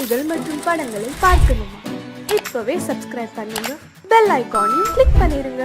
செய்திகள் மற்றும் படங்களை பார்க்கணுமா? இப்பவே சப்ஸ்கிரைப் பண்ணுங்க, பெல் ஐகானையும் கிளிக் பண்ணிருங்க.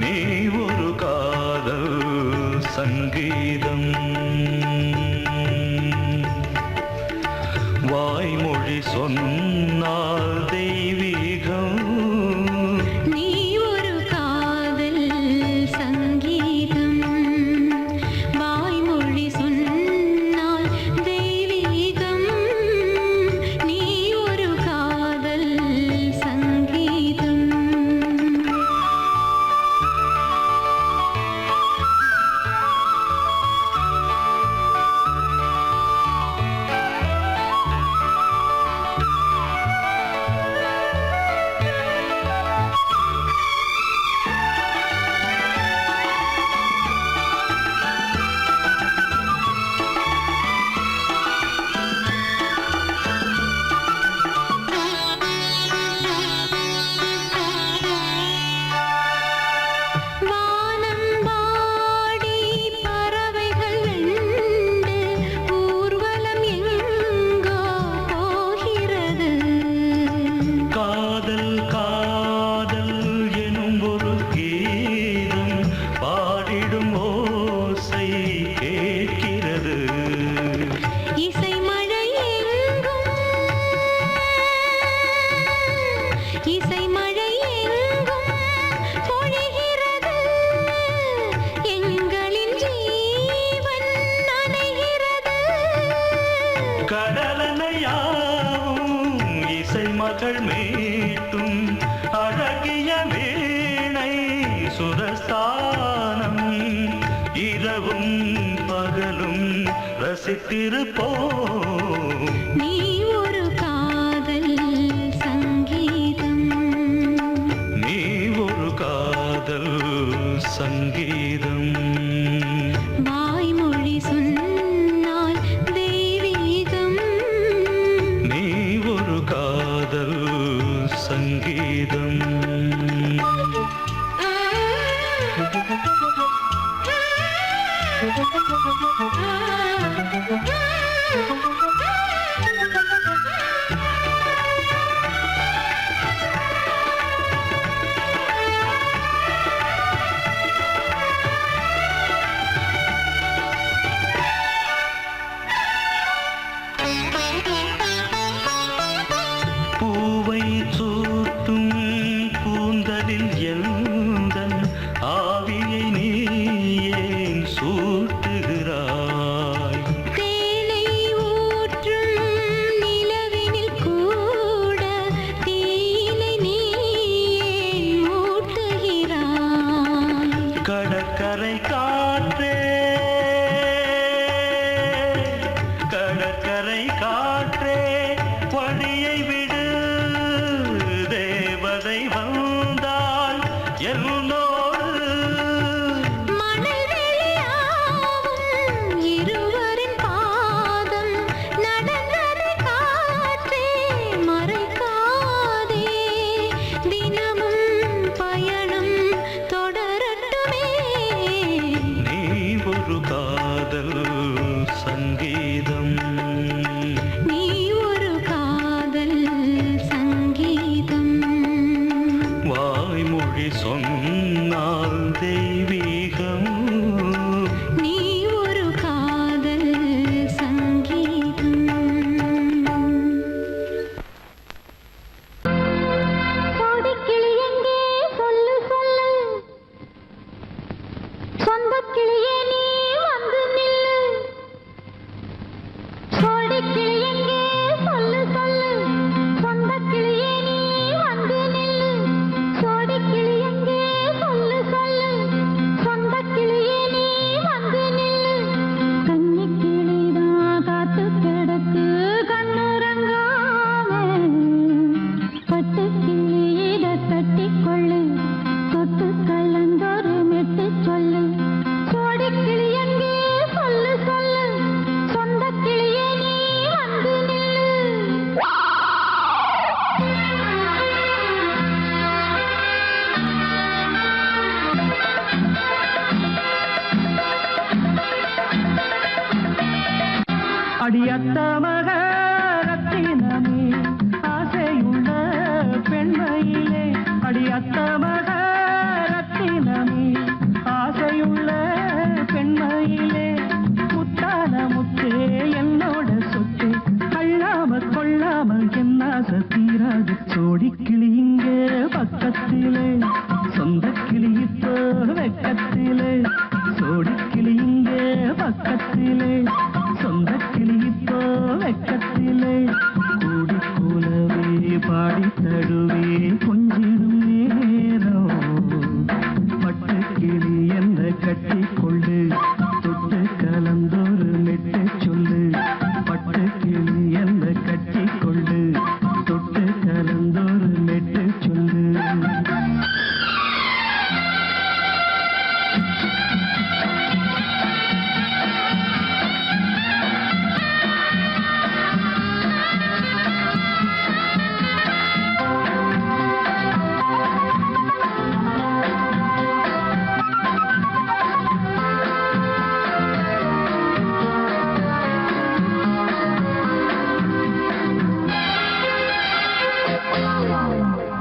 நீ ஒரு காதல் சங்கீதம் வாய்மொழி சொன்னால் தெய்வீகம் நீ ஒரு காதல் சங்கீதம் வாய்மொழி சொன்னால் தெய்வீகம் நீ ஒரு காதல் சங்கீதம் வானம்பாடி பறவைகள் வெண்டு ஊர்வலம் எங்கோ போகிறது காதல் காதல் எனும் ஒரு கீதம் பாடிடும் ஓசை கேட்கிறது இசை மழை எங்கும் இசை மழை எங்கும் பொழிகிறது எங்களின் ஜீவன் நனைகிறது கடலனையாவும் இசை மகள் மீட்டும் அழகிய வீணை சுரஸ்தானம் இரவும் பகலும் ரசித்திருப்போம் நீ ஒரு காதல் சங்கீதம் நீ ஒரு காதல் சங்கீதம் வாய்மொழி சொன்னால் தெய்வீகம் நீ ஒரு காதல் சங்கீதம் பூவை சூட்டும் கூந்தலில் எந்தன் ஆவியை நீ ஏன் சூட்டுகிறாய் தேனை ஊற்றும் நிலவினில் கூட தீனை நீ ஏன் மூட்டுகிறாய் கடற்கரை காற்றே கடற்கரை காற்றே வழியை விடு தேவதை வந்தால் என்னோடு மணல் வெளியாகும் இருவரின் பாதம் நடந்ததை காற்றே மறைக்காதே தினமும் பயணம் தொடரட்டுமே நீ ஒரு காதல் சங்கீதம் நீ ஒரு காதல் சங்கீதம் வாய்மொழி சொன்னால் தெய்வீகம் நீ ஒரு காதல் சங்கீதம் கோடிக்கிளி எங்கே சொல்லு சொல்லு சொந்தக் கிளியே நீ வந்து நில்லு கோடிக்கிளி எங்கே சொல்லு சொல்லு சொந்தக் கிளியே நீ வந்து நில்லு கோடிக்கிளி எங்கே சொல்லு சொல்லு சொந்தக் கிளியே நீ வந்து நில்லு கன்னிக் கிளிதான் காத்து கிடக்கு கண்ணுறங்காம பட்டுக் கிளியிட கட்டிக்கொள்ளு தொட்டு கலந்தொரு மெட்டு சொல்லு கோடிக் கிளி எங்கே சொல்லு சொல்லு சொந்தக் கிளியே நீ வந்து நில்லு அடியத்த மக ரத்தினமே ஆசையுள்ள பெண்ம பக்கத்திலே சொந்த கிளி இப்போ வெக்கத்திலே சோடி கிளி இங்கே பக்கத்திலே சொந்த கிளி இப்போ வெக்கத்திலே கூடி கூலவே பாடி தழுவே கொஞ்சிடும் நேரம் பட்டு கிளி என்ன கட்டி கொண்டு தொட்டு கலந்தொரு மெட்டு சொல்லு பட்டு கிளி என்ன கட்டி கொண்டு தொட்டு கலந்தொரு மெட்டு சொல்லு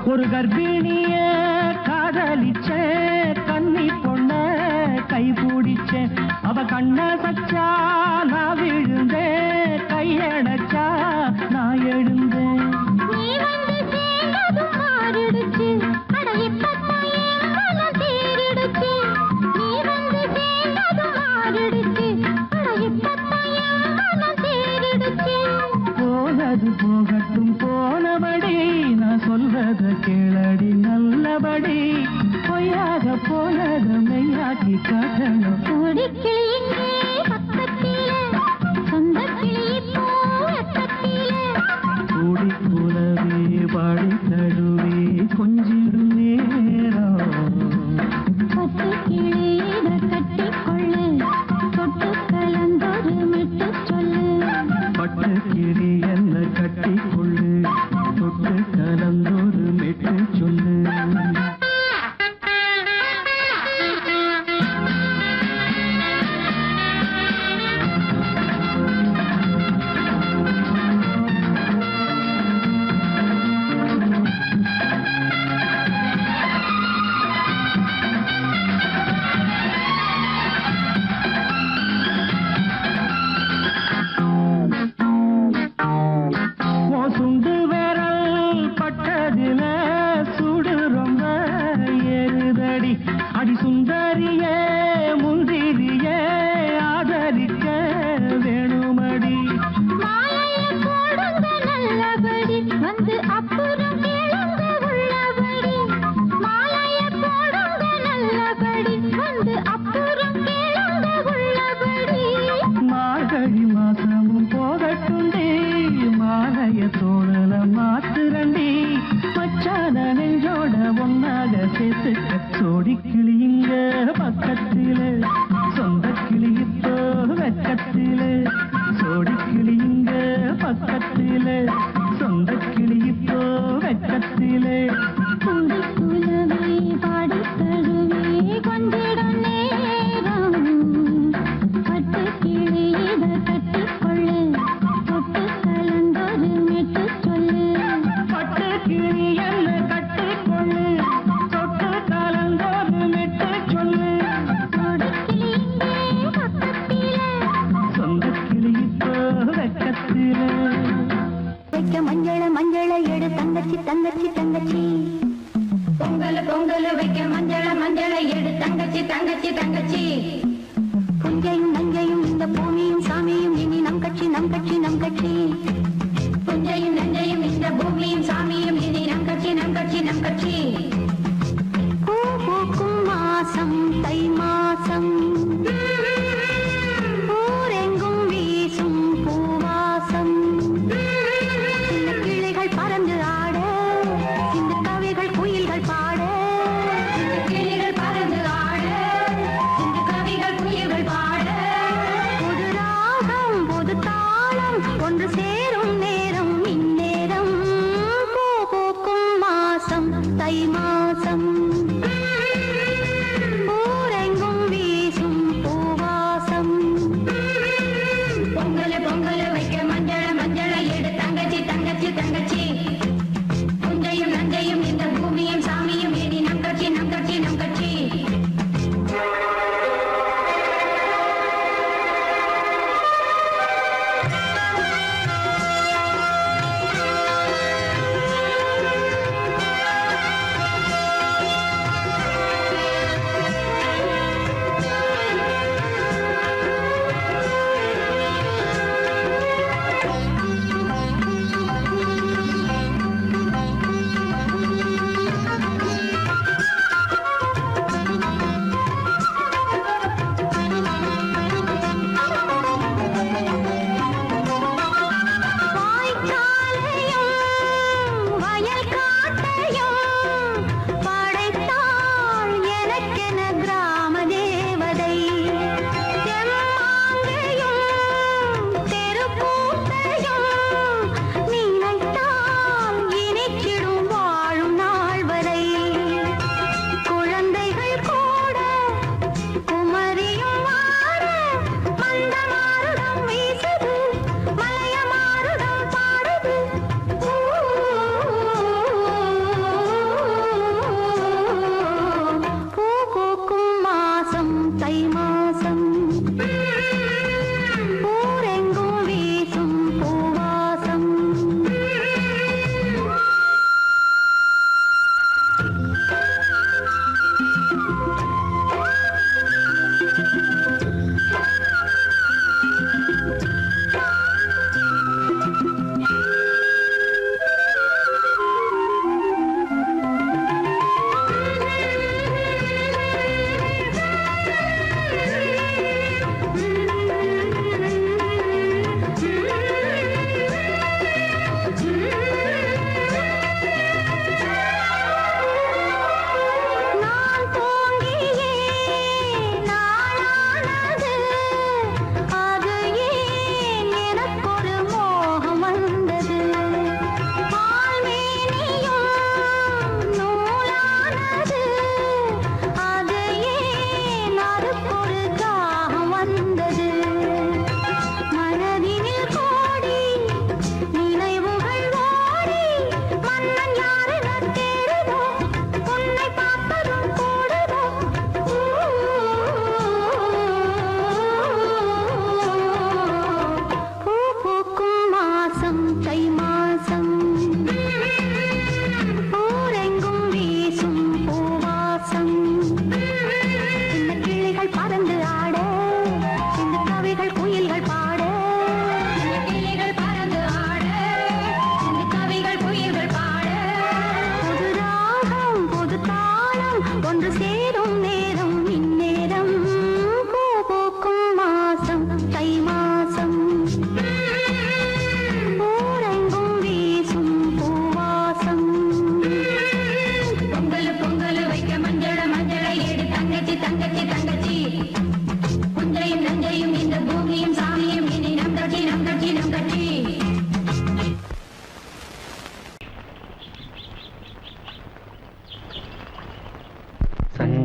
ஒரு கர்ப்பிணிய காதலிச்ச கன்னி பொண்ண கை பிடிச்ச அவ கண்ண சச்சா நான் விழுந்தேன் கையடைச்சா நான் எழுந்தேன் நீ வந்து சேர்ந்ததும் மாறிடுச்சு அட இப்பத்தான் என் மனம் தேறிடுச்சு நீ வந்து சேர்ந்ததும் மாறிடுச்சு அட இப்பத்தான் என் மனம் தேறிடுச்சு போனது போகட்டும் போனபடி நான் சொல்றத கேளடி நல்லபடி பொய்யாக போனது மெய்யாக்கி காட்டணும் சோடி கிளி இங்கே பக்கத்திலே சொந்த கிளி இப்போ வெக்கத்திலே கூடி கூலவே பாடி தழுவே கொஞ்சிடும் நேரம் பட்டு கிளியிட கட்டிக்கொள்ளு தொட்டு கலந்தொரு மெட்டு சொல்லு பட்டு கிளி என்ன கட்டி கொள்ளு தொட்டு கலந்தொரு மெட்டு சொல்லு சுண்டு விரல் பட்டதில சுடு ரொம்ப ஏறுதடி அடி சுந்தரியே முந்திரியே ஆதரிக்க வேணுமடி மாலைய போடுங்க நல்லபடி வந்து அப்புறம் கேளுங்க உள்ளபடி மாலைய போடுங்க நல்லபடி வந்து அப்புறம் கேளுங்க உள்ளபடி மார்கழி மாசமும் போகட்டுண்டி மாலைய தோழல மாத்துரண்டி மச்சான நெஞ்சோட ஒன்னாக சேர்த்துக்க சோடி கிளிங்க பக்கத்திலே சொந்த கிளி இப்போ வெக்கத்திலே சோடி கிளிங்க பக்கத்திலே சொந்த கிளி இப்போ வெக்கத்திலே கூடி கூலவே பாடி தழுவே கொஞ்சிடும் நேரம் பட்டு கிளியிட கட்டிக்கொள்ளு தொட்டு கலந்தொரு மெட்டு சொல்லு பட்டு கிளி என்ன கட்டி கொள்ளு தொட்டு கலந்தொரு மெட்டு சொல்லு சோடி கிளி இங்கே பக்கத்திலே சொந்த கிளி இப்போ வெக்கத்திலே வைக்க மஞ்சள மஞ்சள எடு தங்கச்சி தங்கச்சி தங்கச்சி பொங்கல் பொங்கல் வைக்க மஞ்சள மஞ்சள எடு தங்கச்சி தங்கச்சி தங்கச்சி புஞ்சையும் நஞ்சையும் இந்த பூமியும் சாமியும் இனி நம் கட்சி நம் கட்சி நம் கட்சி புஞ்சையும் நஞ்சையும் இந்த பூமியும் சாமியும் இனி நம் கட்சி நம் கட்சி நம் கட்சி பூ பூக்கும் மாசம் தை மாசம் ஊரெங்கும் வீசும் பூவாசம் சின்ன கிளிகள் பறந்து ஆட சின்ன கவிகள் குயில்கள் பாட சின்ன கிளிகள் பறந்து ஆட சின்ன கவிகள் குயில்கள் பாட புது ராகம் புது தாளம் ஒன்று சேரும் நேரம் இந்நேரம் பூ பூக்கும் மாசம் தை மாசம் ஊரெங்கும் வீசும் பூவாசம் பொங்கல் பொங்கல் வைக்க மஞ்சள மஞ்சள எடு தங்கச்சி தங்கச்சி தங்கச்சி புஞ்சையும் நஞ்சையும் இந்த பூமியும் சாமியும் இனி நம் கட்சி நம் கட்சி நம் கட்சி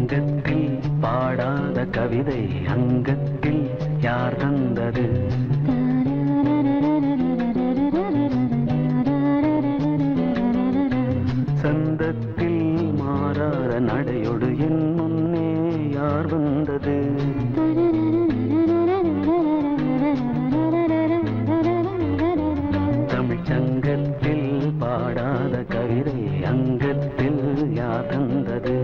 தமிழ்ச்சங்கத்தில் பாடாத கவிதை அங்கத்தில் யார் தந்தது? சந்தத்தில் மாறாத நடையொடு என் முன்னே யார் வந்தது? தமிழ்ச்சங்கத்தில் பாடாத கவிதை அங்கத்தில் யார் தந்தது?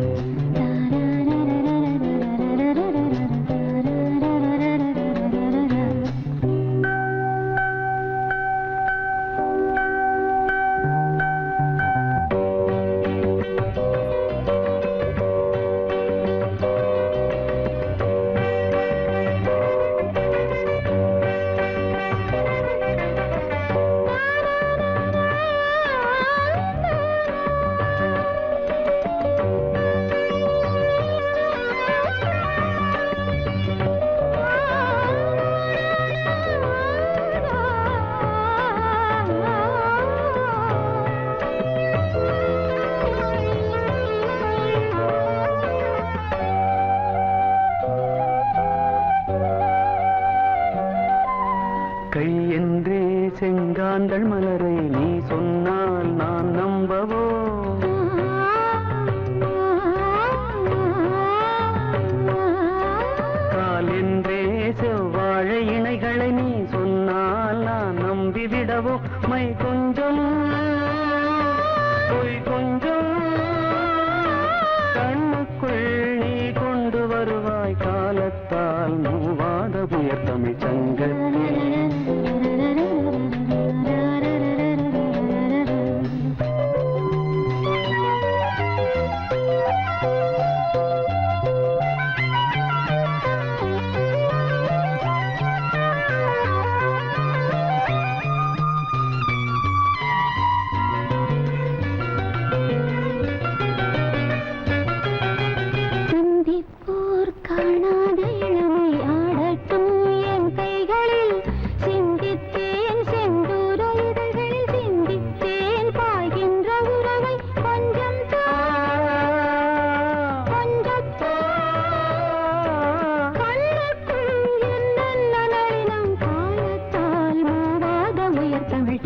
கை என்றே செங்காந்தள் மலரை நீ சொன்னால் நான் நம்பவோ? கால் என்றே செவ்வாழை இணைகளை நீ சொன்னால் நான் நம்பிவிடவோ? மை கொஞ்சம் பொய் கொஞ்சம் கண்ணுக்குள் நீ கொண்டு வருவாய் காலத்தால் மூவாத புயர் தமிழ்ச்சங்கத்தில். காணாத இளமை ஆடட்டும் என் கைகளில் சிந்தித்தேன் செந்தூர இதழ்களில் சிந்தித்தேன் பாய்கின்ற உறவை கொஞ்சம் கண்ணுக்குள் என்ன நளினம் காலத்தால் மூவாத உயர் தமிழ்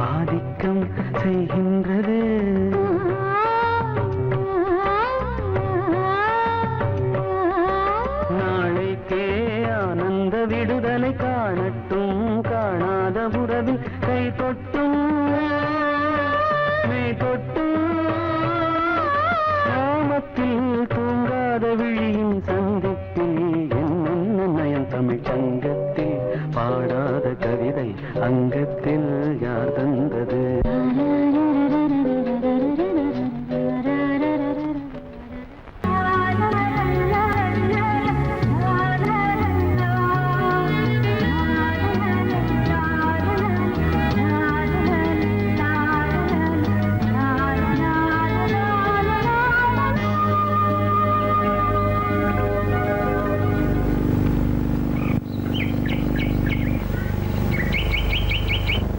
ஆதிக்கம் செய்கின்றது. நாளைக்கே ஆனந்த விடுதலை காணட்டும் காணாத உறவில் கை தொட்டும் மெய் தொட்டும் கிராமத்தில் தூங்காத விழியின் சந்திப்பில் என்ன நயம் தமிழ்ச்சங்கத்தில் பாடாத கவிதை அங்கத்தில் யார் தந்தது?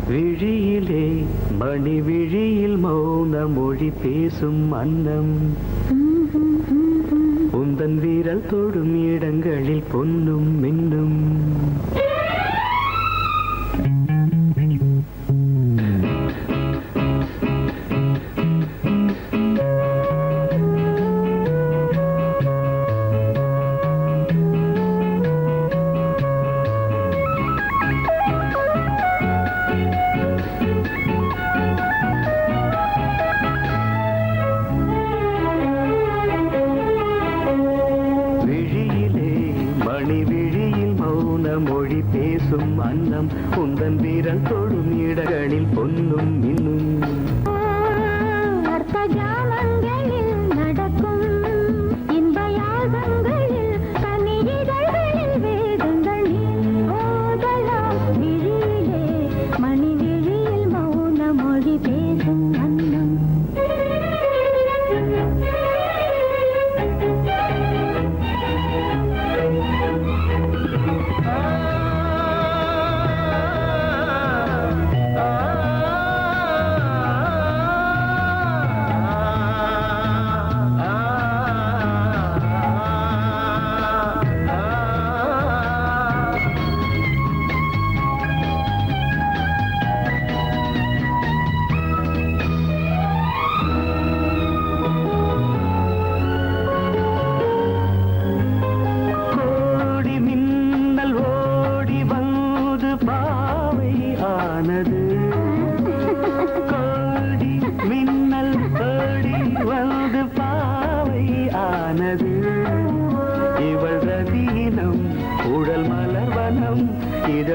விழியிலே மணி விழியில் மௌன மொழி பேசும் அன்னம் உந்தன் வீரல் தொடும் இடங்களில் பொன்னும் மின்னும். மொழி பேசும் அன்னம் உந்தன் வீரல் தொடும் இடங்களில் பொன்னும் மின்னும். அர்த்த ஜாமங்களில் நடக்கும்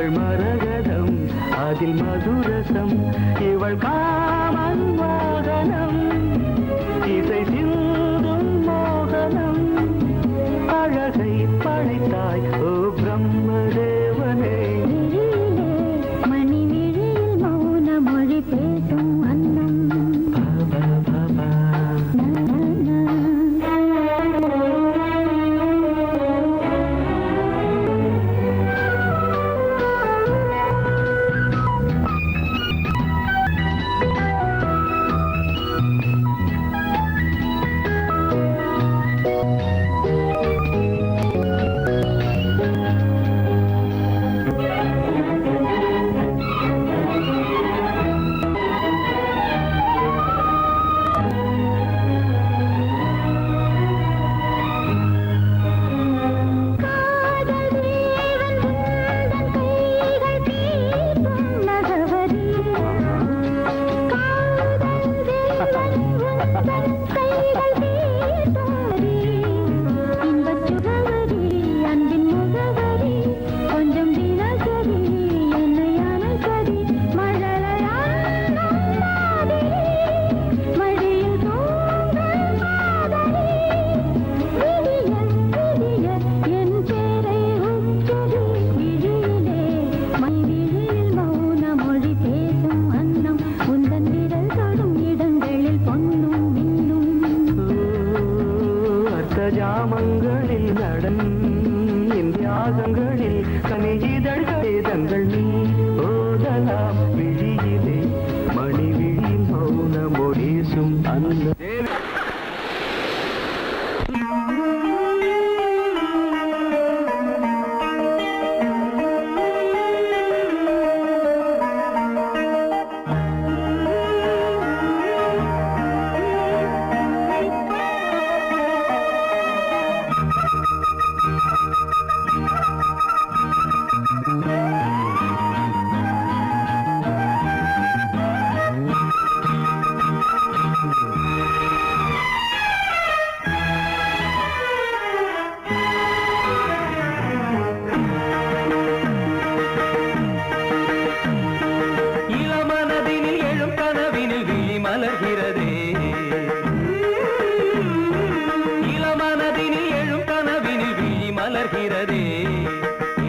இதழ் மரகதம் அதில் மதுரசம் இவள் காமன் வாகனம் இசை சிந்தும் மோகனம் அழகை படைத்தாய் ஓ பிரம்மதேவனே மணி விழியில் மௌன மொழி பேசும் அன்னம் ஜாமங்களில் நடன் இந்தியாசங்களில் கனியிதழ் வேதங்கள் நீ ஓதலாம் விழியிலே மணி விழி மௌன மொழிசும் அந்த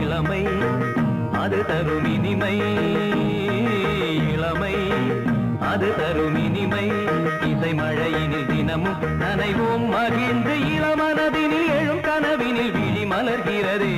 இளமை அது தரும் இனிமை இளமை அது தரும் இனிமை இசை மழையினில் தினமும் நனைவோம் மகிழ்ந்து இளமனதினில் எழும் கனவினில் விழி மலர்கிறதே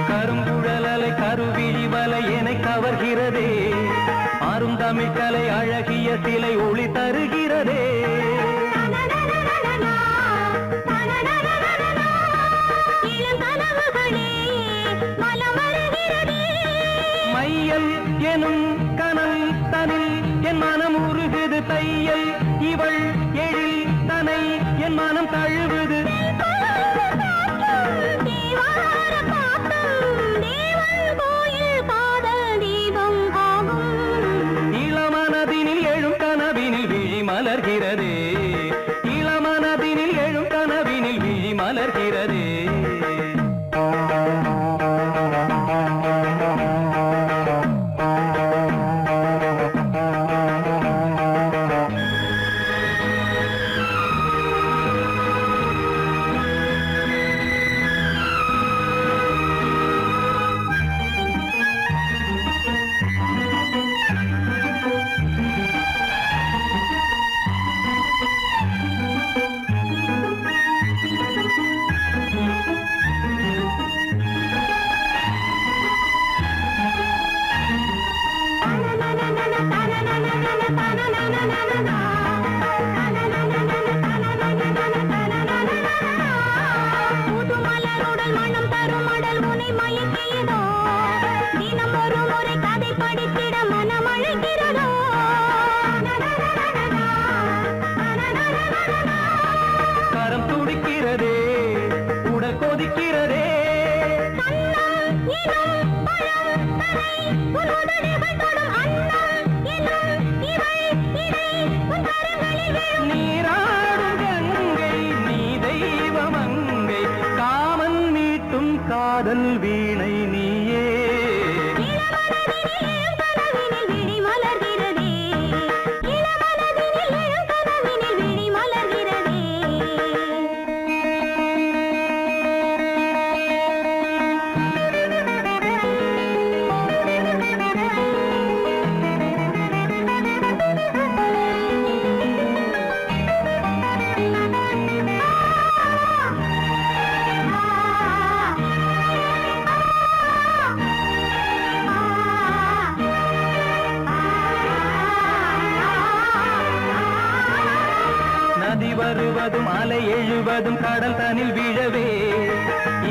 கருங்குழலலை கருவிழி வலை என கவர்கிறதே ஆறும் தமிழ் கலை அழகிய சிலை ஒளி தருகிறதே மையல் எனும் கனல் தனில் என் மனம் உருகுது தையல் இவள் எழில் தனை என் மனம் தழுவுது இளமனதினில் எழும் கனவினில் விழி மலர்கிறதே இளமனதினில் எழும் கனவினில் விழி மலர்கிறதே மனம் தரும் மடல் உனை மயக்கியதோ தினம் ஒரு முறை கதை படித்திட மனம் அழைக்கிறதோ கரம் துடிக்கிறதே உடல் கொதிக்கிறதே நீராடும் கங்கை நீ தெய்வமங்கை காமன் மீட்டும் காதல் வீணை நீயே விழி மலர்கிறதே இளமனதினில் எழும் கனவினில் விழி மலர்கிறதே நதி வருவதும் அலை எழுவதும் கடல் தனில் விழவே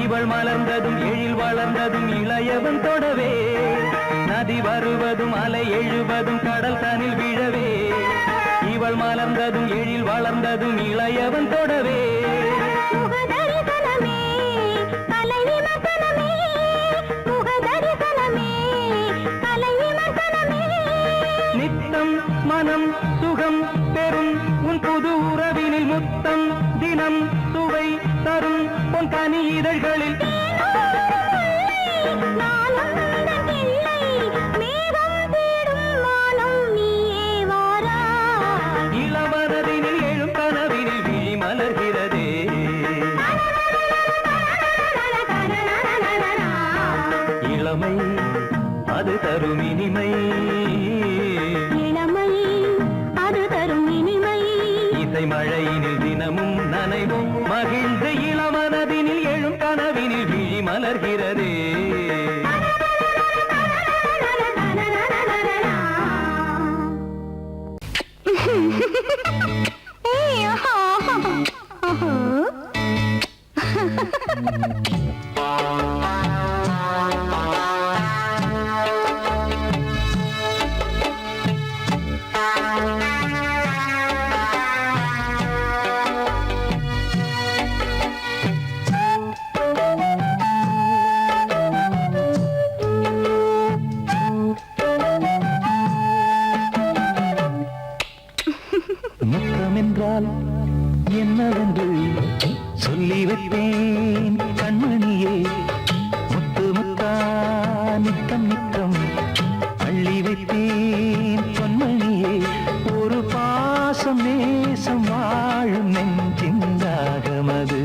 இவள் மலர்ந்ததும் எழில் வளர்ந்ததும் இளையவன் தொடவே நதி வருவதும் அலை எழுவதும் கடல் தனில் விழவே இவள் மலர்ந்ததும் எழில் வளர்ந்ததும் இளையவன் தொடவே முகதரிசனமே கலை விமர்சனமே முகதரிசனமே கலை விமர்சனமே நித்தம் மனம் சுகம் பெறும் உன் புது உறவினில் முத்தம் தினம் சுவை தரும் உன் கனி இதழ்களில் இளமனதினில் எழும் கனவினில் விழி மலர்கிறதே இளமை அது தரும் இனிமை இளமை அது தரும் இனிமை இசை மழையினில் தினமும் நனைவும் மகிழ்ந்து இளமனதினில் எழும் கனவினில் விழி மலர்கிறதே முத்தமென்றால் என்னவென்று சொல்லி வைப்பேன் கண்மணியே முத்து முத்தா நித்தம் நித்தம் அள்ளி வைப்பேன் பொன்மணியே ஒரு பாசம் நேசம் வாழும் நெஞ்சிந்தாகமது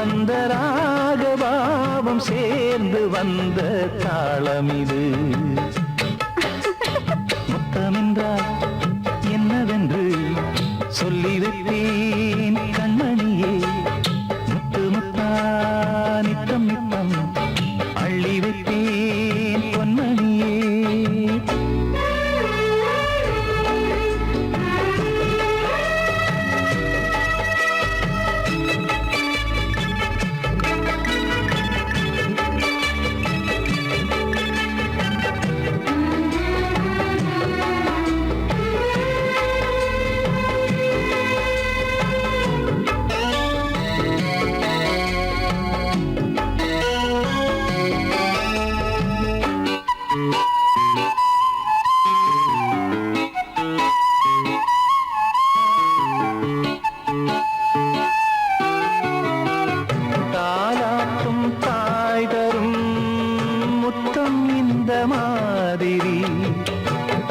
அந்த ராகபாவம் சேர்ந்து வந்த தாளம் இது முத்தமென்றால் என்னவென்று சொல்லி வைப்பேன் கண்மணியே முத்து முத்தா நித்தம் நித்தம் அள்ளி வைப்பேன் பொன்மணியே தாலாட்டும் தாய் தரும் முத்தம் இந்த மாதிரி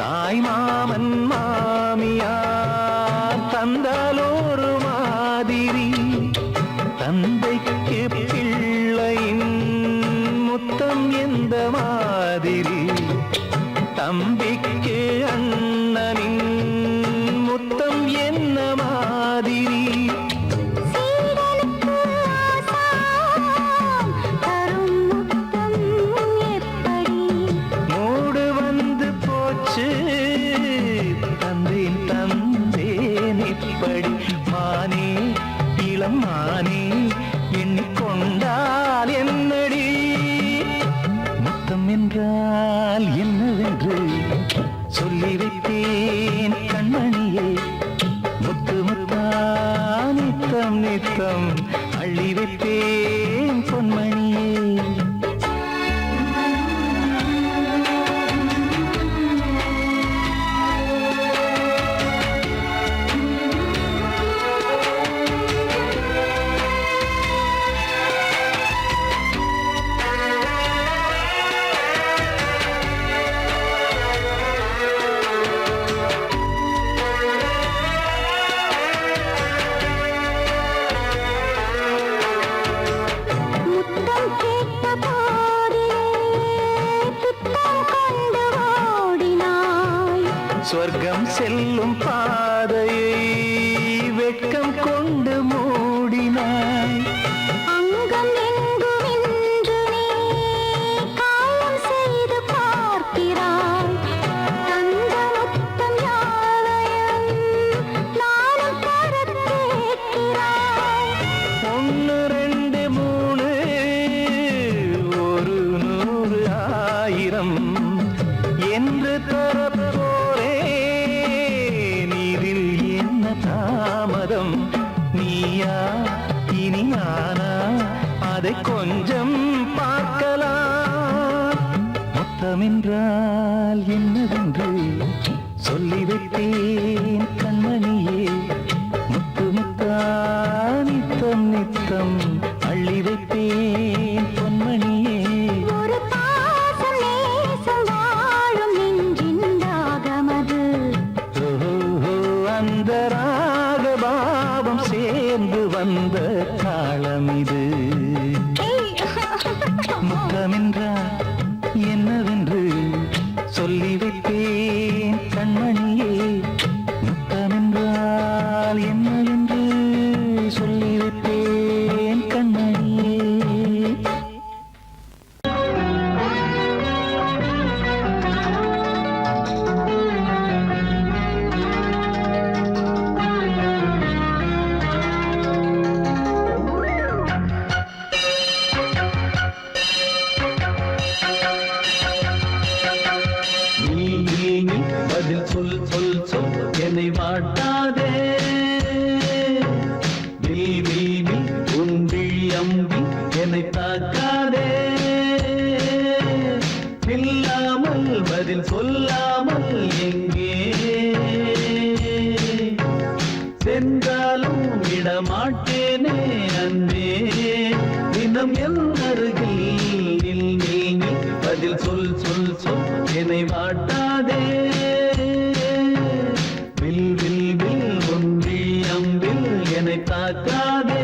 தாய் மாமன் மாமியார் தந்தாலோரு மாதிரி தந்தைக்கு பிள்ளையின் முத்தம் எந்த மாதிரி தம்பிக்கு அண்ணனின் முத்தம் என்ன மாதிரி சீடனுக்கு ஆசான் தரும் முத்தம் எப்படி மூடு வந்து போச்சு தந்தேன் தந்தேன் இப்படி மானே இளம் மானே எண்ணிக்கொண்ட சொர்க்கம் செல்லும் பாதையை வெட்கம் கொண்டு மூடினாய். அங்கம் எங்கும் இன்று நீ காயம் செய்து பார்க்கிறாய். தந்த முத்தம் யாவையும் நானும் தரக் கேட்கிறாய். 1 2 3 ஒரு 100 1000 என்று தரப்போரே. நீரில் என்ன தாமதம்? நீயா இனி நானா? அதை கொஞ்சம் பார்க்கலாம். முத்தமென்றால் என்னவென்று சொல்லி வைத்தேன் கண்மணியே. முத்து முத்தா நித்தம் நித்தம் அள்ளி வைத்தேன் பொன்மணியே. ஒரு பாசம் நேசம் வாழும் நெஞ்சின் தாகமது. ஓஹோ, அந்த ராகபாவம் சேர்ந்து வந்த தாளம் இது. முத்தமென்றால் என்னவென்று சொல்லி வைத்தேன் கண்மணியே. முத்தமென்றால் என்னவென்று சொல்லி வைத்தேன் கண்மணியே. நீ பதில் சொல் சொல் சொல் என்னை வாட்டாதே. நீ உன் விழி அம்பி என்னை தாக்காதே. இல்லாமல் பதில் சொல்லாமல் எங்கே சென்றாலும் விடமாட்டேனே அன்பே. தினம் என் அருகில் நில் நில் நில். பதில் சொல் சொல் சொல் என்னை வாட்டாதே. வில் வில் வில் ஒன்றி அம்பில் என்னை தாக்காதே.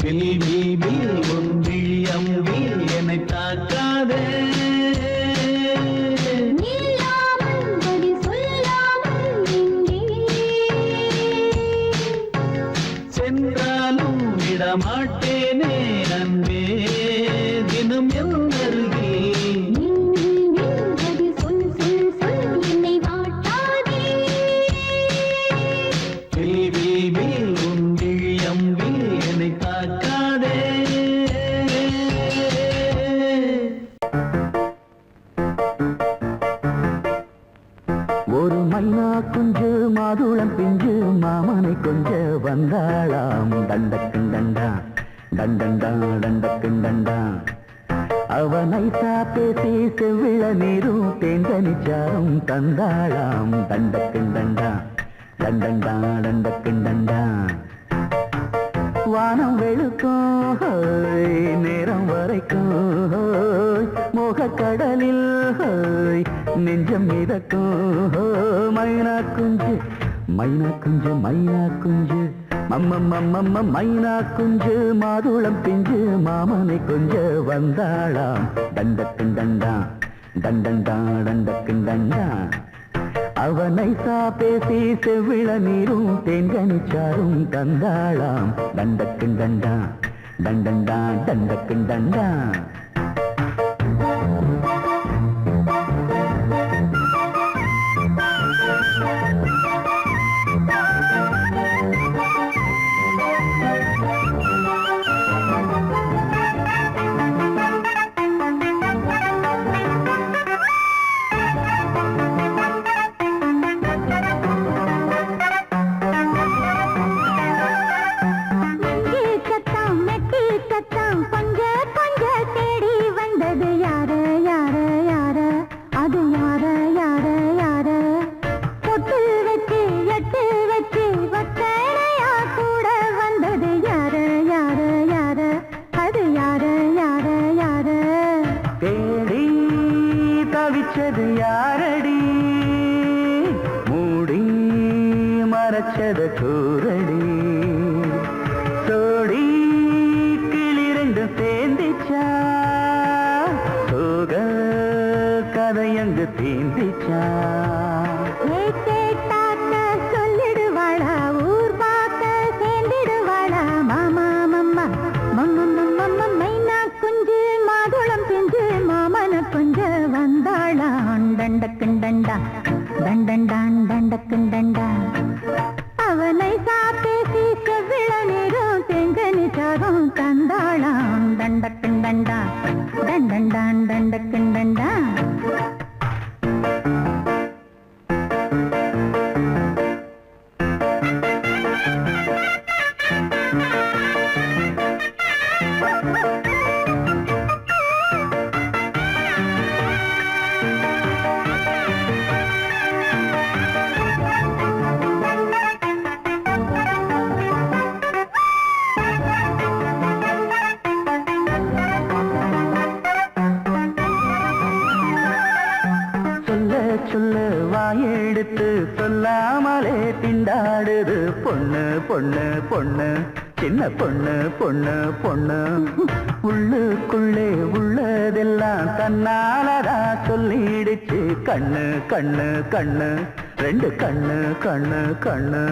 உன் விழியம்பில் என்னை தாக்காதே. சென்றாலும் விடமாட்டேனே அன்பே தினம் என் அருகில். உன் விழியம்பில் என்னை தாக்காதே. ஒரு மைனா குஞ்சு மாதுளம் பிஞ்சு மாமனை கொஞ்ச வந்தாளாம். தண்டக்குண்டண்டா டண்டண்டா டண்டக்குண்டண்டா. அவனை பேசி செவ்விள நீரும் தேந்தனிச்சாரும் தந்தாளாம். தண்டக்குண்டண்டா டண்டண்டா டண்டக்குண்டண்டா. வானம் வெளுக்கும் நேரம் வரைக்கும் மோகக்கடலில் நெஞ்சம் மிதக்கும். மைனா குஞ்சு மைனா குஞ்சு மைனா குஞ்சு மம்மம்மம்மம்ம மைனா குஞ்சு மாதுளம் பிஞ்சு மாமனை கொஞ்ச வந்தாளாம். தண்டக்குண்டண்டா டண்டண்டா டண்டக்குண்டண்டா. அவனை பேசி செவ்விள நீரும் தேன்கனிச்சாரும் தந்தாளாம். தண்டக்குண்டண்டா டண்டண்டா டண்டக்குண்டண்டா. தவிச்சது யாரடி மூடி மறைச்சத கூரடி. சோடி கிளிரண்டு சேர்ந்திச்சா சோக கதையங்கு தீந்திச்சா. சொல்லிடுவாளா ஊர் பார்க்க சேர்ந்திடுவாளா மாமா மம்மா மம்ம மைனா குஞ்சு மாதுளம் பிஞ்சு மாமன கொஞ்ச வந்தாளான். தண்டக்குண்டண்டா தண்டண்டான் தண்டக்குண்டண்டா. அவனை பேசி செவ்விள நீரும் தெங்கனிச்சாரும் தந்தாளான். தண்டக்குண்டண்டா தண்டண்டான் தண்டக்குண்டண்டா. சொல்ல வாயெடுத்து சொல்லாமலே திண்டாடுது பொண்ணு பொண்ணு பொண்ணு சின்ன பொண்ணு பொண்ணு பொண்ணு. உள்ளுக்குள்ளே உள்ளதெல்லாம் தன்னாலதா சொல்லிடுச்சு கண்ணு கண்ணு கண்ணு ரெண்டு கண்ணு கண்ணு கண்ணு.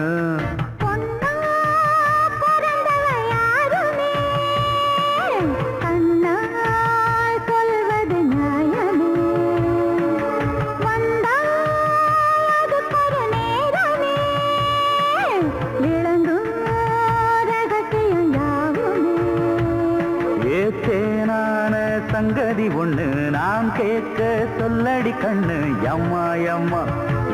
சங்கதி ஒண்ணு நாம் கேட்க சொல்லடி கண்ணு. எம்மா எம்மா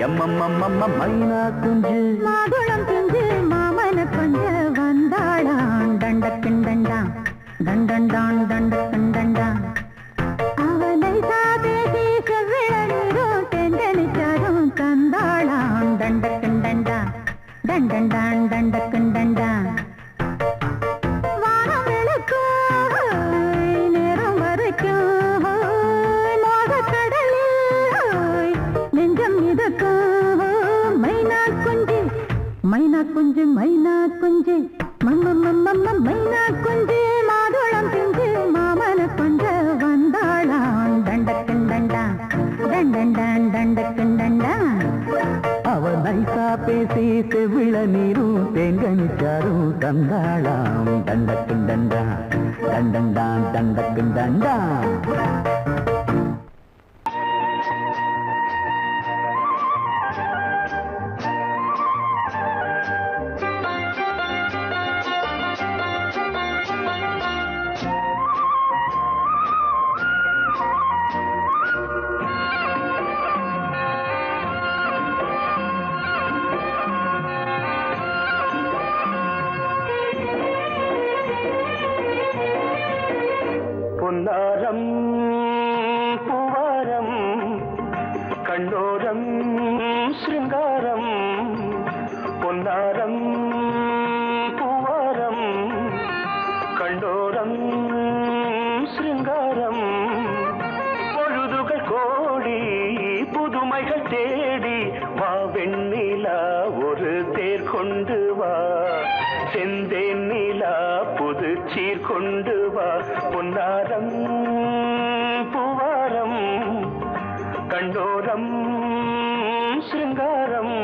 எம்மம்மம்மம்ம மைனா குஞ்சு மாதுளம் பிஞ்சு மாமன கொஞ்ச வந்தாளான். தண்டக்குண்டண்டா தண்டண்டான் தண்டக்குண்டண்டா. அவனை பேசி செவ்விள நீரும் தெண்டனிச்சாரும் தந்தாளான். தண்டக்குண்டண்டா தண்டண்டான் தண்டக்குண்டண்டா. மைனா டண்டண்டா டண்டண்டா டண்டக்கு டண்டா. பொன்னாரம் பூவாரம் கண்ணோரம் சிருங்காரம் பொன்னாரம் பூவாரம் கண்ணோரம் சிருங்காரம் பொழுதுகள் கோடி புதுமைகள் தேடி வா வெண்ணிலா ஒரு தேர் கொண்டு வா செந்தேன் நிலா புது சீர் கொண்டு வா பொன்னாரம் பூவாரம் கண்டோரம் சிருங்காரம்.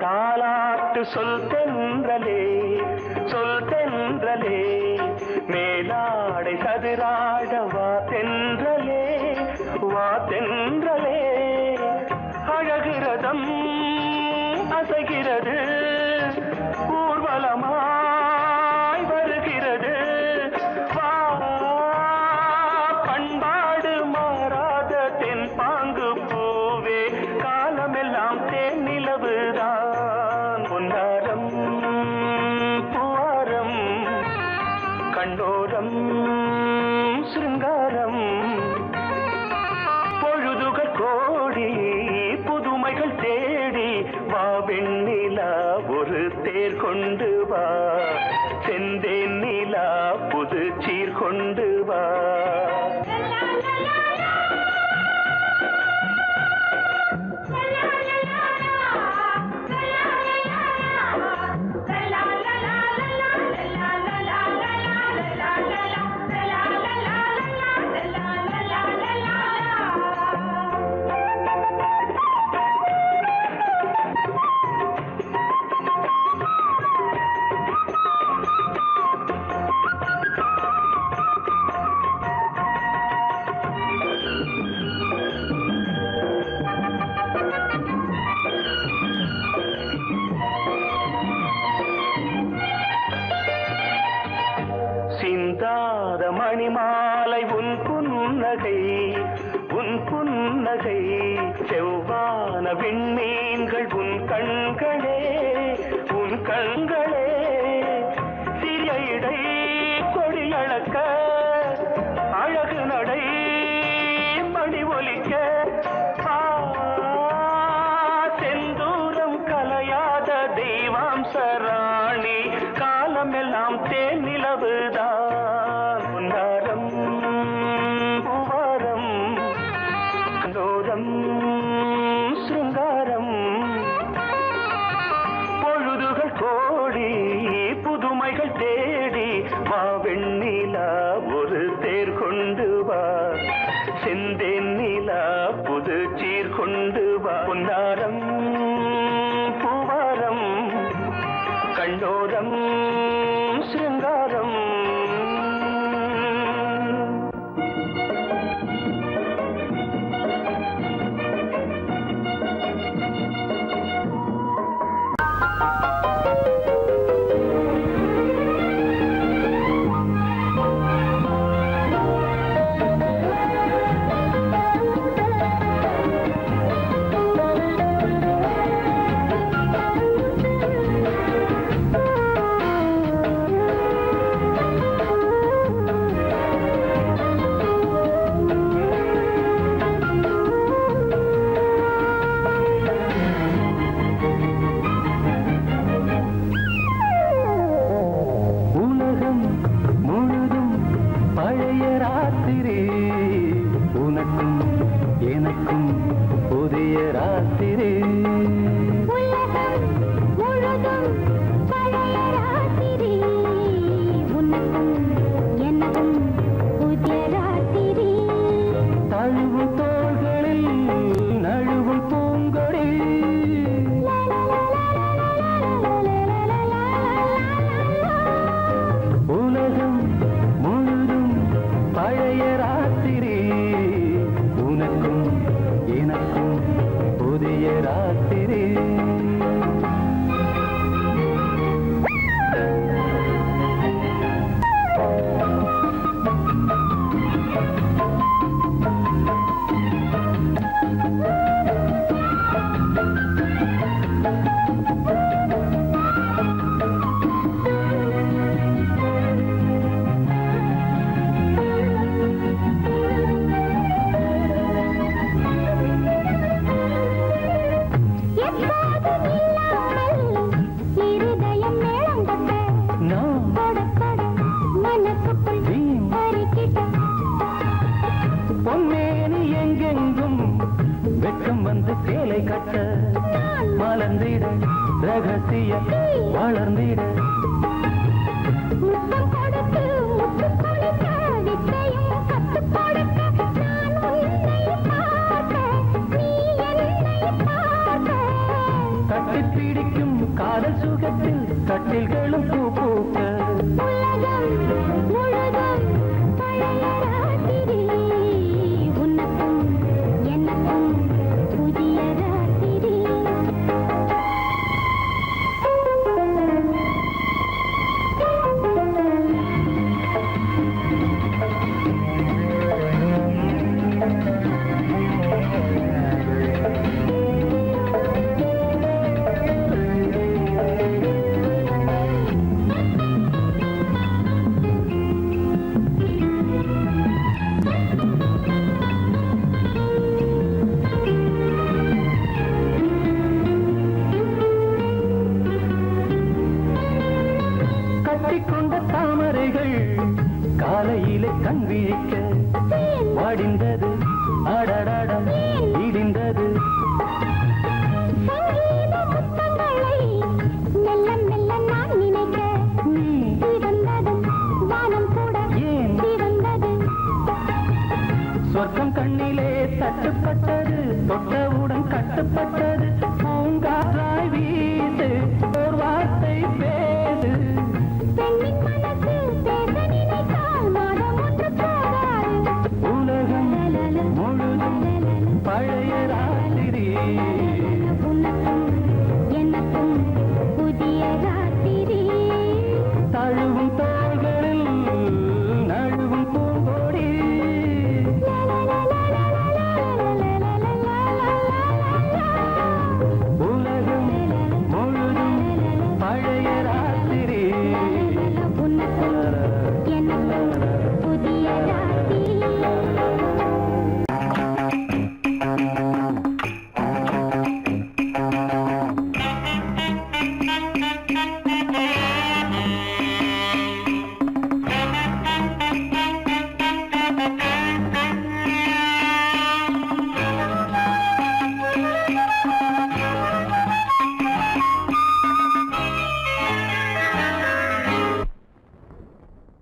தாலாட்டு சொல் தென்றலே சொல் தென்றலே மேலாடை சதுராட வா தென்றலே வா தென்றலே அழகிறதம் அசைகிறது ஊர்வலமாய் வருகிறது வா பண்பாடு மாறாத தென் பாங்கு பூவே காலமெல்லாம் தேன் நிலவுதான் பொன்னாரம் பூவாரம் கண்டோரம் சிருங்காரம் பொழுதுகள் கோடி புதுமைகள் தேடி வா வெண்ணிலா ஒரு தேர் கொண்டு வா செந்தேன் நிலா புது சீர் கொண்டு வா. சிந்தாத மணிமாலை உன் புன்னகை உன் புன்னகை செவ்வான விண்மீன்கள் உன் கண்களே உன் கண்களே சிறிய இடை கொடியளக்க அழகு நடை மணி ஒலிக்க செந்தூரம் கலையாத தெய்வாம்சராணி காலமெல்லாம் தேன் நிலவுதான் பொன்னாரம் பூவாரம் கண்டோரம் சிருங்காரம் பொழுதுகள் கோடி புதுமைகள் தேடி வா வெண்ணிலா ஒரு தேர் கொண்டு வா செந்தேன் நிலா புது சீர் கொண்டு வா பொன்னாரம் பூவாரம் கண்டோரம் சிருங்காரம். ராத்திரி உனக்கும் எனக்கும் புதிய ராத்திரி உலகம் முழுதும் பழைய ராத்திரி உனக்கும் எனக்கும் புதிய ராத்திரி தழுவும் தோள்களில் நழுவும் பூங்கொடி உலகம் முழுதும் பழைய ராத்திரி உனக்கும் எனக்கும் புதிய ராத்திரி பொன்னேனி எங்கெங்கும் வெட்கம் வந்து சேலை கட்ட மலர்ந்திட ரகசிய வளர்ந்திட கட்டி பிடிக்கும் காதல் சுகத்தில் கட்டில்களும் பூ பூக்க கட்டிக்கொண்ட தாமரைகள் காலையிலே கண் விழிக்க வாடிந்தது அடடடம் இடிந்தது சொர்க்கம் கண்ணிலே தட்டுப்பட்டது தொட்டவுடன் கட்டுப்பட்டது பூங்காற்றாய் வீசு ஒரு வார்த்தை பேசு உலகம் முழுதும் பழைய ராத்திரி எனக்கும் புதிய ராத்திரி தழுவும் தோள்களில் நழுவும் பூங்கொடி உலகம் முழுதும் பழைய ராத்திரி புதிய ராத்திரி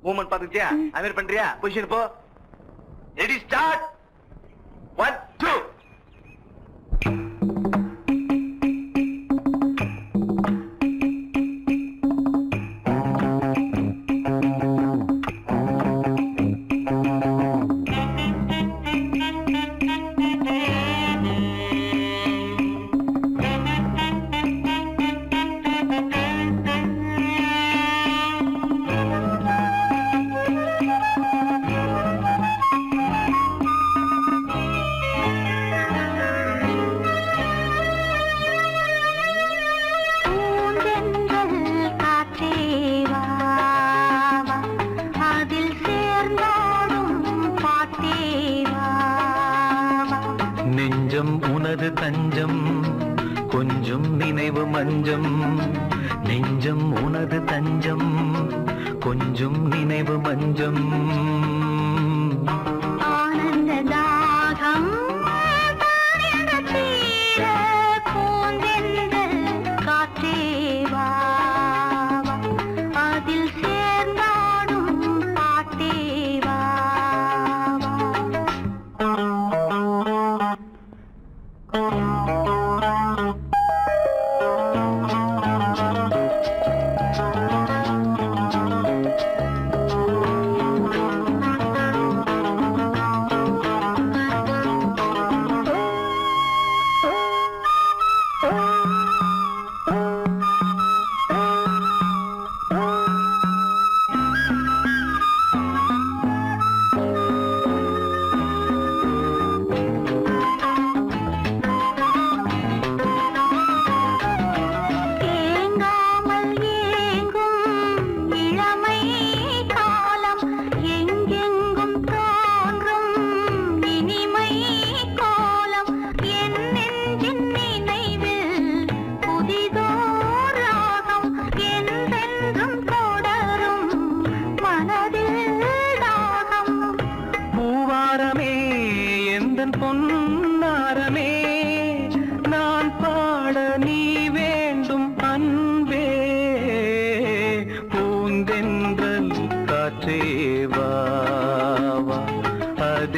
மூமெண்ட் பாத்துக்கிட்டியா அமீர் பண்றியா பொசிஷன் போ ரெடி ஸ்டார்ட் 1 2 நெஞ்சம் உனது தஞ்சம் கொஞ்சம் நினைவு மஞ்சம் நெஞ்சம் உனது தஞ்சம் கொஞ்சம் நினைவு மஞ்சம்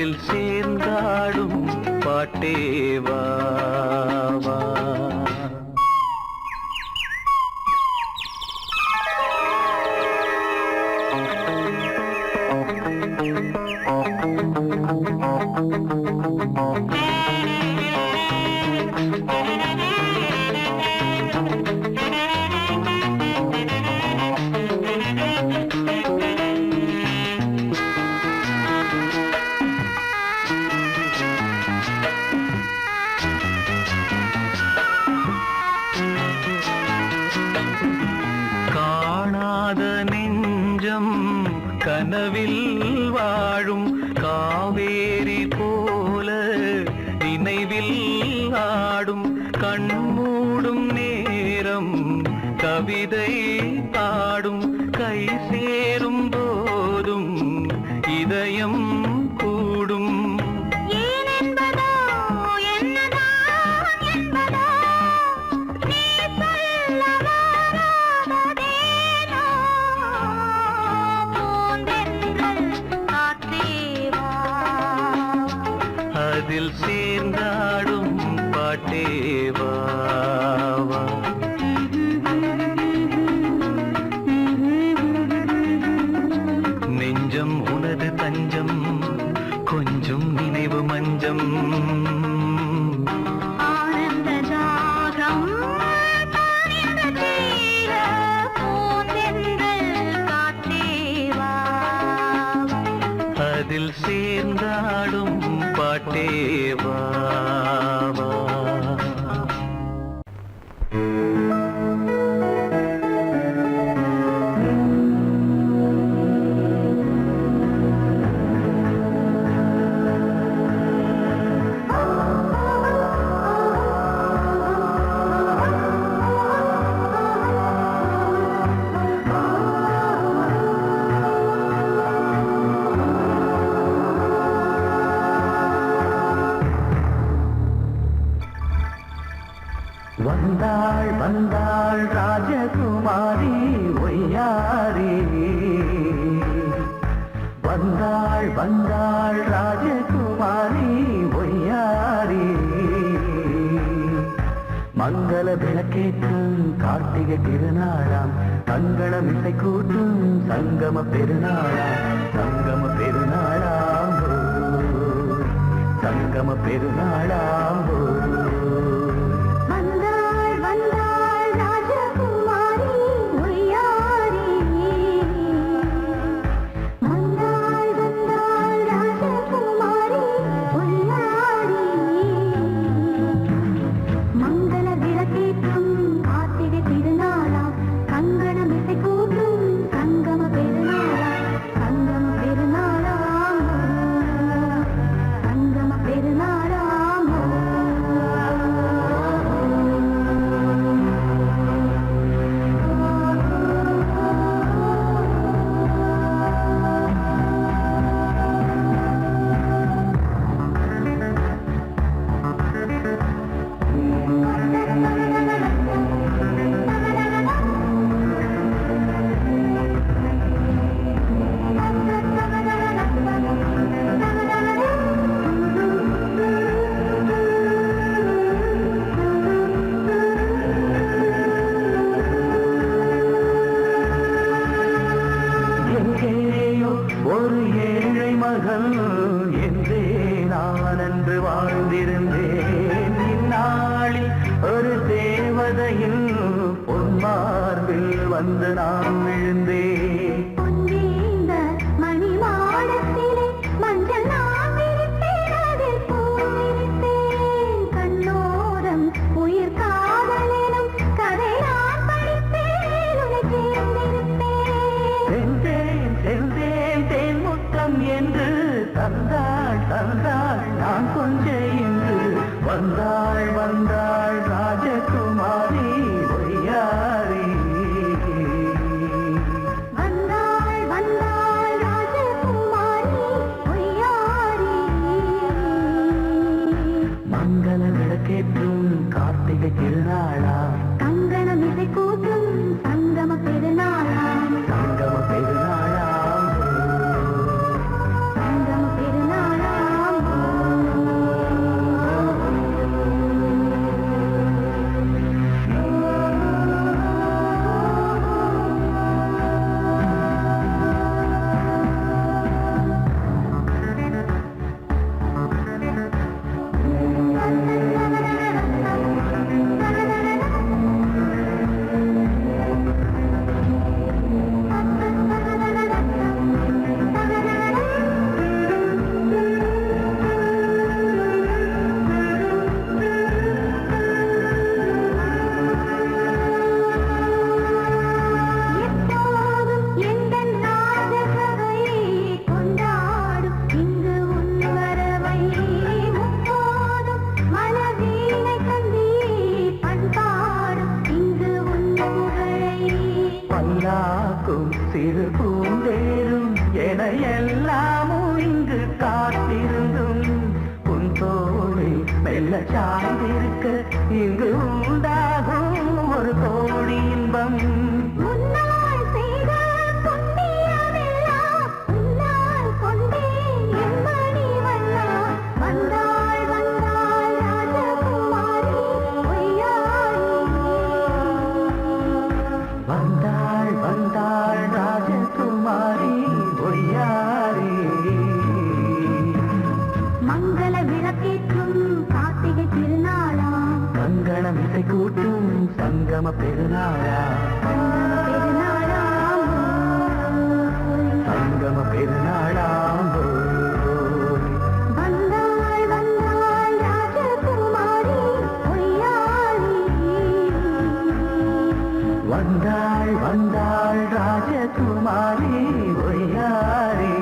அதில் சேர்ந்தாடும் பாட்டேவா காணாத நெஞ்சம் கனவில் வாழும் காவேரி போல நினைவில் ஆடும் கண்மூடும் நேரம் கவிதை பாடும் கை சேரும் போதும் இதயம் கூடும் அதில் சேர்ந்தாடும் பாட்டேவா நெஞ்சம் உனது தஞ்சம் கொஞ்சம் நினைவு மஞ்சம் அதில் சேர்ந்தாடும் பாட்டேவா வந்தாள் வந்தாள் ராஜகுமாரி ஒய்யாரி வந்தாள் வந்தாள் ராஜகுமாரி ஒய்யாரி மங்கள விளக்கேற்றும் கார்த்திகை திருநாளாம் தங்களம் இசை கூட்டும் சங்கம பெருநாளாம் சங்கம பெருநாளாம் சங்கம பெருநாளாம் ஒரு ஏழை மகள் என்றே நான் என்று வாழ்ந்திருந்தேன் இந்நாளில் ஒரு தேவதையில் பொன்மார்பில் வந்து நான் விழுந்தேன் என்று தந்தாள் தந்தாள் நான் கொஞ்சம் என்று வந்தாள் வந்தாள் ராஜகுமாரி ஒய்யாரி வந்தாள் வந்தாள் ராஜகுமாரி ஒய்யாரி மங்கள விளக்கேற்றும் கார்த்திகை திருநாளா கங்கணம் இசை கூட்டும் சங்கம பெருநாளா சங்கம பெருநாளா சங்கம பெருநாளா மெல்ல சாய்ந்திருக்க இங்கு உண்டாகும் ஒரு கோடி இன்பம். முன்னால் செய்த புண்ணியமெல்லாம் முன்னால் கொண்டே என் மணி வண்ணா. வந்தாள் வந்தாள் ராஜகுமாரி பொய்யாரி. வந்தாள் வந்தாள் ராஜகுமாரி பொய்யாரி. மங்கள விளக்கேற்றும் கார்த்திகை திருநாளா. மங்களம் இசை கூட்டும் சங்கம பெருநாளா. சங்கம பெருநாளாம் வந்தாள் வந்தாள் ராஜகுமாரி பொய்யாரி. வந்தாள் வந்தாள் ராஜகுமாரி பொய்யாரி.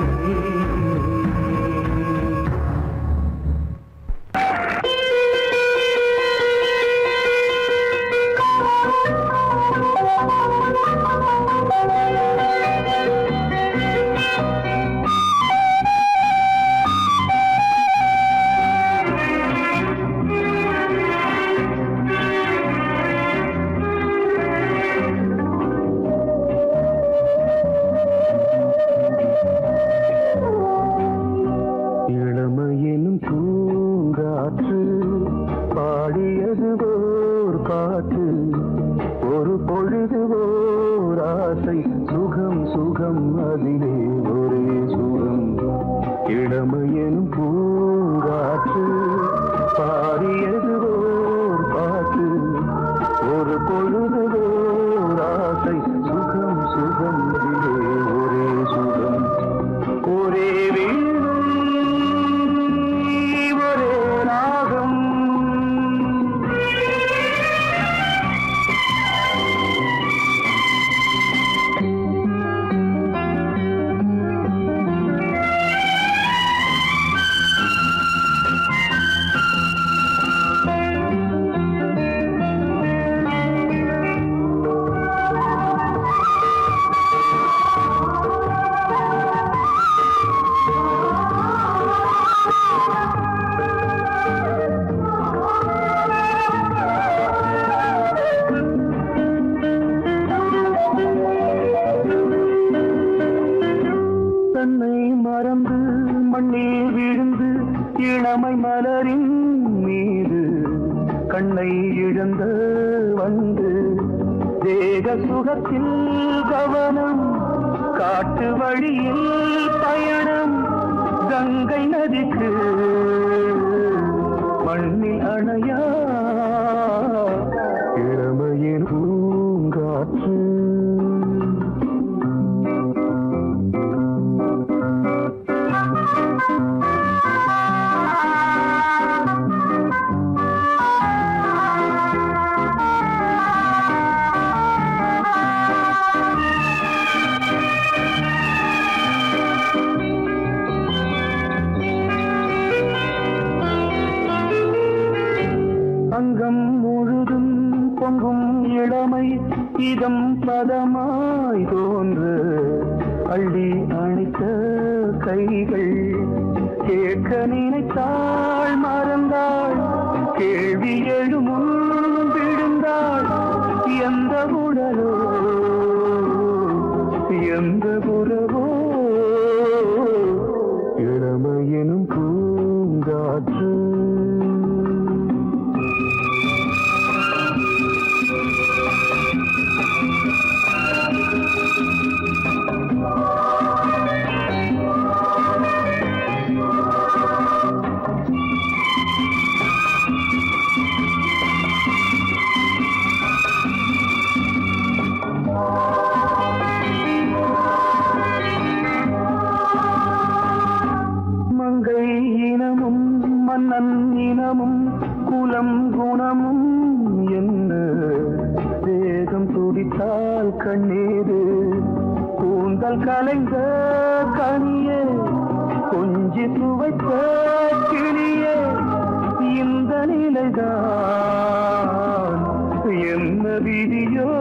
இளமையெனும் பூங்காற்று பாடியது ஓர் பாட்டு. ஒரு பொழுது ஓர் ஆசை சுகம் சுகம் அதிலே ஒரே சுகம். இளமையெனும் பூங்காற்று பாடியது ஓர் பாட்டு. ஒரு பொழுது ஓர் ஆசை சுகம் சுகம் அதிலே ஒரே சுகம். ஒரே வீணை ஒரே ராகம். தன்னை மறந்து மண்ணில் விழுந்து இளமை மலரின் மீது கண்ணை இழந்த வந்து தேக சுகத்தில் கவனம். காட்டு வழியில் பயணம் கங்கை நதிக்கு மண்ணில் அணையா இளமையின் பூங்காற்று. அங்கம் முழுதும் பொங்கும் இளமை இதம் பதமாய் தோன்று. அள்ளி அணைத்த கைகள் கேட்க நினைத்தாள் மறந்தாள். கேள்வி எழுமுன் விழுந்தாள். எந்த உடலோ எந்த புறவோ இளமையெனும் பூங்காற்று. மங்கை இனமும் மன்னன் இனமும் குலம் குணமும் என்ன வேகம் துடித்தால் கண்ணீரு. கூந்தல் கலைந்த கனியே கொஞ்சி துவைத்த கிளியே இந்த நிலைதான் என்ன விதியோ